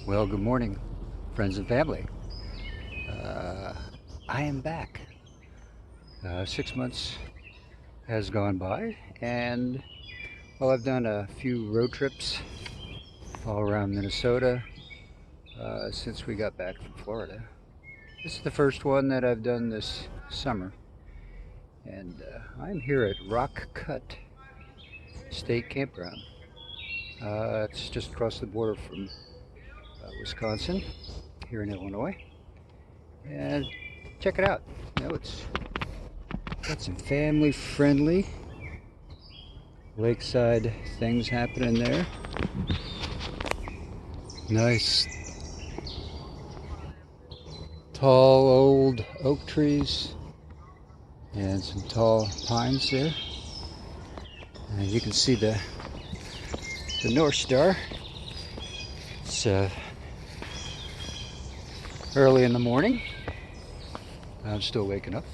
Well, good morning, friends and family. I am back. 6 months has gone by, and well, I've done a few road trips all around Minnesota since we got back from Florida. This is the first one that I've done this summer, and I'm here at Rock Cut State Campground. It's just across the border from Wisconsin, here in Illinois, and check it out. It's got some family friendly lakeside things happening there. Nice tall old oak trees and some tall pines there. And you can see the North Star. It's early in the morning. I'm still waking up.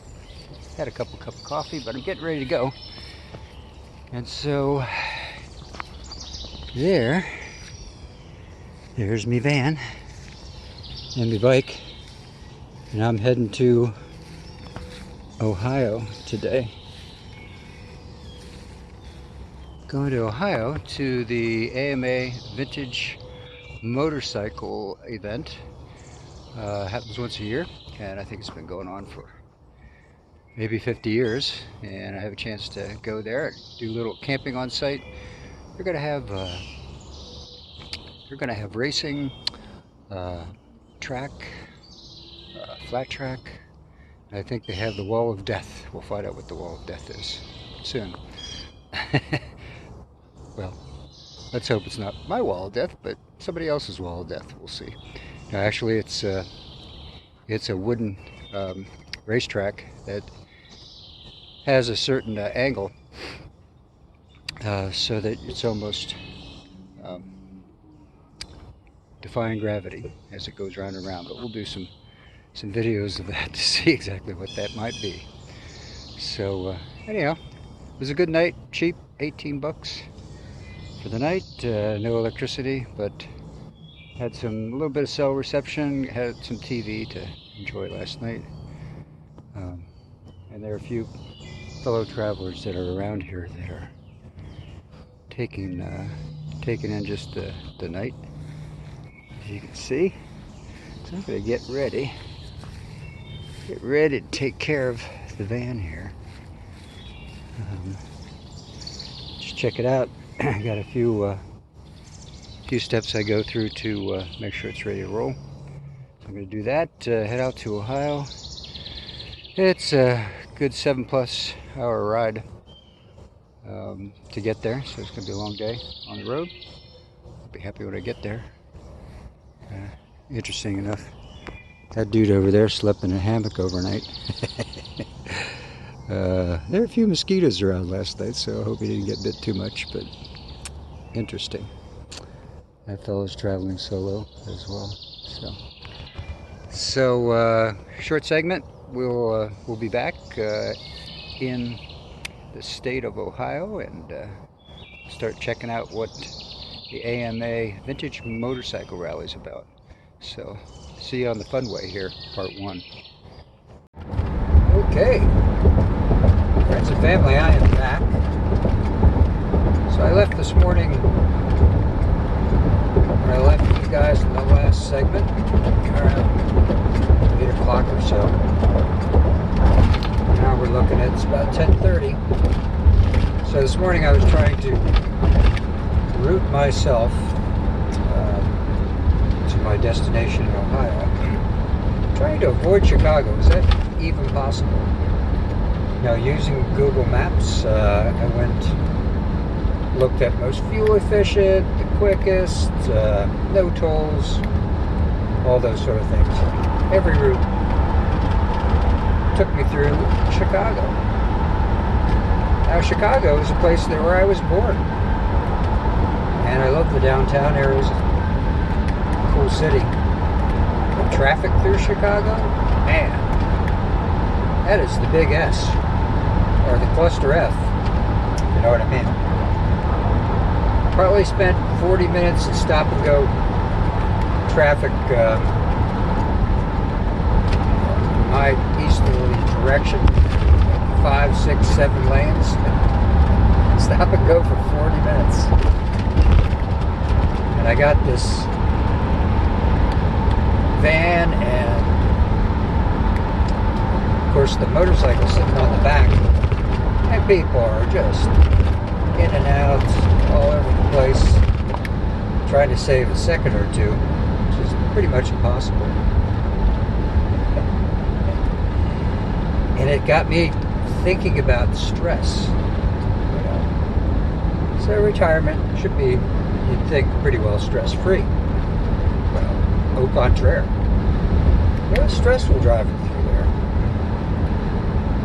Had a cup of coffee, but I'm getting ready to go. And so there's me van and me bike, and I'm heading to Ohio today. Going to Ohio to the AMA Vintage Motorcycle event. Happens once a year, and I think it's been going on for maybe 50 years, and I have a chance to go there, do a little camping on site. They're gonna have racing, track, flat track. I think they have the Wall of Death. We'll find out what the Wall of Death is soon. Well, let's hope it's not my Wall of Death, but somebody else's Wall of Death. We'll see. Now, actually, it's a wooden racetrack that has a certain angle, so that it's almost defying gravity as it goes round and round. But we'll do some videos of that to see exactly what that might be. So anyhow, it was a good night. Cheap, $18 for the night. No electricity, but had a little bit of cell reception. Had some TV to enjoy last night. And there are a few fellow travelers that are around here that are taking in just the night, as you can see. So I'm going to get ready to take care of the van here. Just check it out. I got a few steps I go through to make sure it's ready to roll. So I'm going to do that. Head out to Ohio. It's a good 7+ hour ride to get there, so it's going to be a long day on the road. I'll be happy when I get there. Interesting enough, that dude over there slept in a hammock overnight. There were a few mosquitoes around last night, so I hope he didn't get bit too much, but interesting. That fellow's traveling solo as well. So short segment. We'll be back in the state of Ohio and start checking out what the AMA Vintage Motorcycle Rally is about. So see you on the Funway here, part 1. Okay, friends and family, I am back. So I left this morning. I left you guys in the last segment around 8 o'clock or so. Now we're looking at, it's about 10:30. So this morning I was trying to route myself to my destination in Ohio. Trying to avoid Chicago. Is that even possible? Now, using Google Maps, I looked at most fuel efficient, the quickest, no tolls, all those sort of things. Every route took me through Chicago. Now, Chicago is a place where I was born, and I love the downtown area. It's a cool city. The traffic through Chicago, man, that is the big S, or the cluster F, if you know what I mean. Probably spent 40 minutes at stop and go traffic my easterly direction, 5, 6, 7 lanes. Stop and go for 40 minutes. And I got this van and, of course, the motorcycle sitting on the back. And people are just in and out all over the place, trying to save a second or two, which is pretty much impossible. And it got me thinking about stress. So retirement should be, you'd think, pretty well stress-free. Well, au contraire. It was stressful driving through there.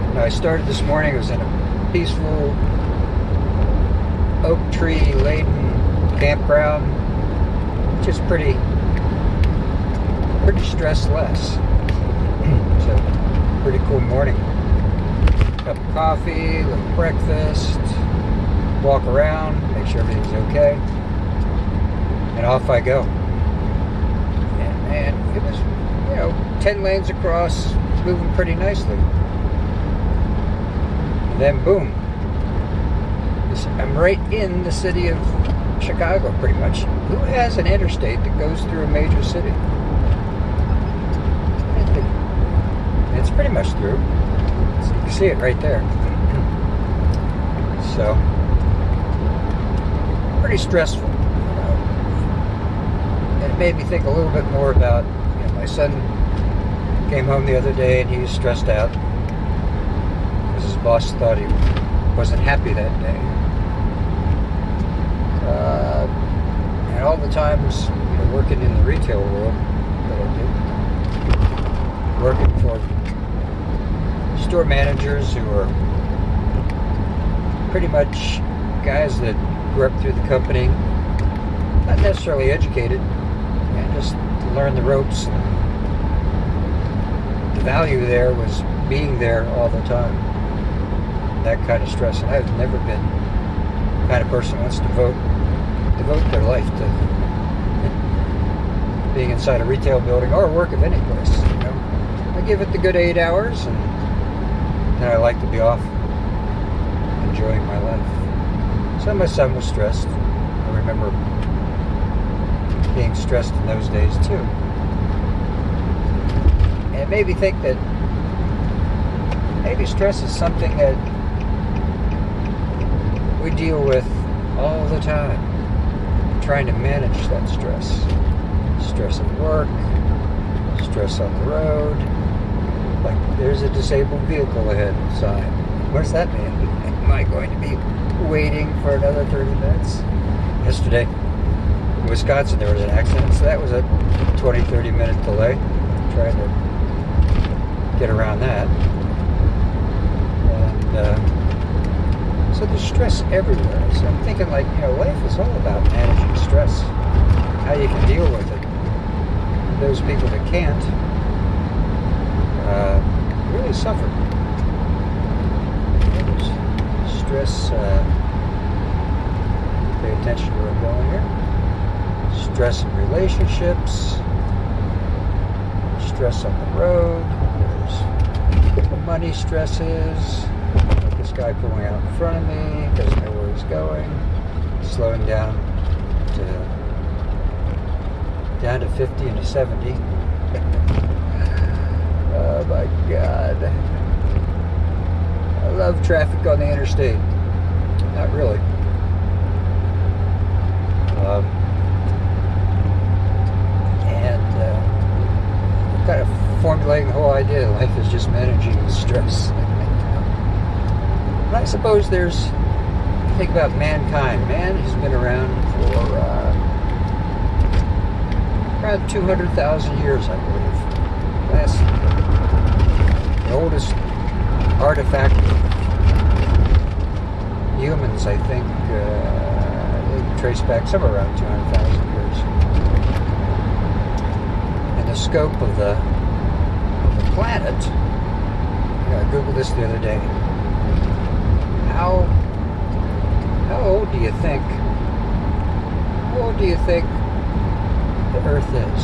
When I started this morning, it was in a peaceful, oak tree-laden campground, which is pretty stress-less. So, pretty cool morning. Cup of coffee, little breakfast, walk around, make sure everything's okay, and off I go. And it was, 10 lanes across, moving pretty nicely. And then boom, I'm right in the city of Chicago, pretty much. Who has an interstate that goes through a major city? It's pretty much through. So you can see it right there. So, pretty stressful. And it made me think a little bit more about, my son came home the other day and he was stressed out because his boss thought he wasn't happy that day. And all the times, working in the retail world that I do, working for store managers who are pretty much guys that grew up through the company, not necessarily educated, and just learn the ropes. And the value there was being there all the time. That kind of stress. And I've never been the kind of person who wants to devote their life to being inside a retail building or work of any place. I give it the good 8 hours, and then I like to be off enjoying my life. So my son was stressed. I remember being stressed in those days too. And it made me think that maybe stress is something that we deal with all the time, trying to manage that stress. Stress at work, stress on the road, like there's a disabled vehicle ahead sign. What does that mean? Am I going to be waiting for another 30 minutes? Yesterday in Wisconsin there was an accident, so that was a 20-30 minute delay, trying to get around that. And so there's stress everywhere. So I'm thinking, life is all about managing stress, how you can deal with it. And those people that can't really suffer. There's stress, pay attention to where I'm going here. Stress in relationships, stress on the road, there's money stresses, like this guy pulling out in front of me, doesn't know where he's going, slowing down to 50 and a 70. Oh my God. I love traffic on the interstate. Not really. Kind of formulating the whole idea that life is just managing the stress. But I suppose think about mankind. Man has been around for around 200,000 years, I believe. That's the oldest artifact of humans, I think, they trace back somewhere around 200,000 years. And the scope of the planet, I Googled this the other day. How old do you think the Earth is.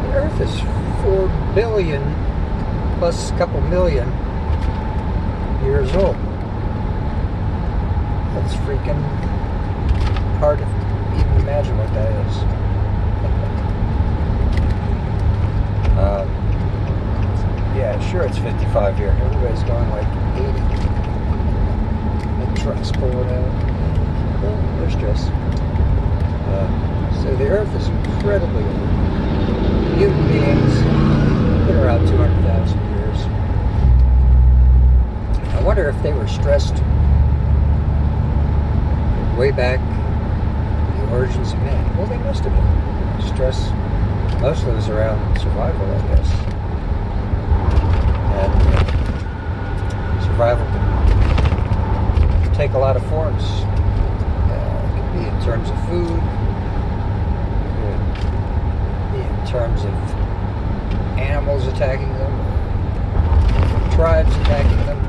The Earth is 4 billion plus a couple million years old. That's freaking hard to even imagine what that is. Yeah, sure it's 55 here. Everybody's going like 80. The truck's pulling out. Oh, there's Jess. So the Earth is incredibly old. Human beings been around 200,000 years. I wonder if they were stressed way back the origins of man. Well, they must have been. Stress mostly was around survival, I guess. And survival can take a lot of forms. It could be in terms of food, it could be in terms of animals attacking them, tribes attacking them.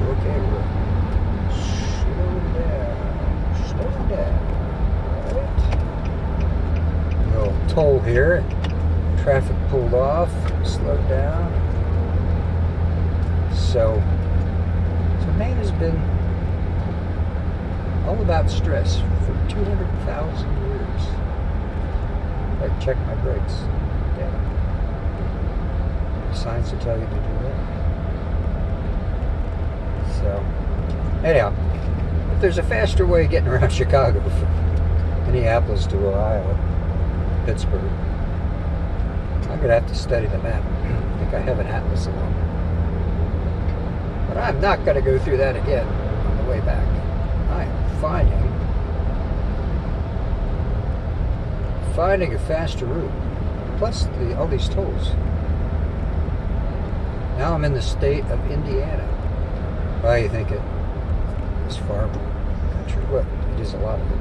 Okay, we're slowing down. Right. Little toll here. Traffic pulled off, slowed down. So Maine has been all about stress for 200,000 years. I check my brakes. Damn. Signs will tell you to do that. So, anyhow, if there's a faster way of getting around Chicago from Minneapolis to Ohio, Pittsburgh, I'm going to have to study the map. I think I have an atlas along. But I'm not going to go through that again on the way back. I am finding a faster route. Plus all these tolls. Now I'm in the state of Indiana. Why you think it is farm country? Well, it is a lot of it.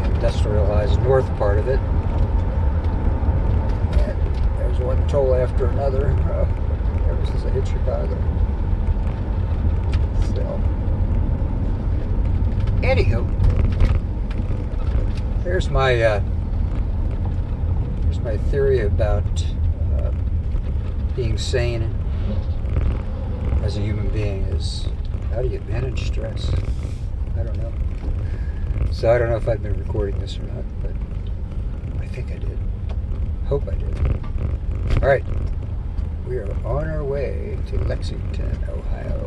The industrialized north part of it. And there's one toll after another. Ever since I hit Chicago. So, anywho, here's my theory about being sane as a human being is, how do you manage stress? I don't know. So I don't know if I've been recording this or not, but I think I did. Hope I did. All right. We are on our way to Lexington, Ohio.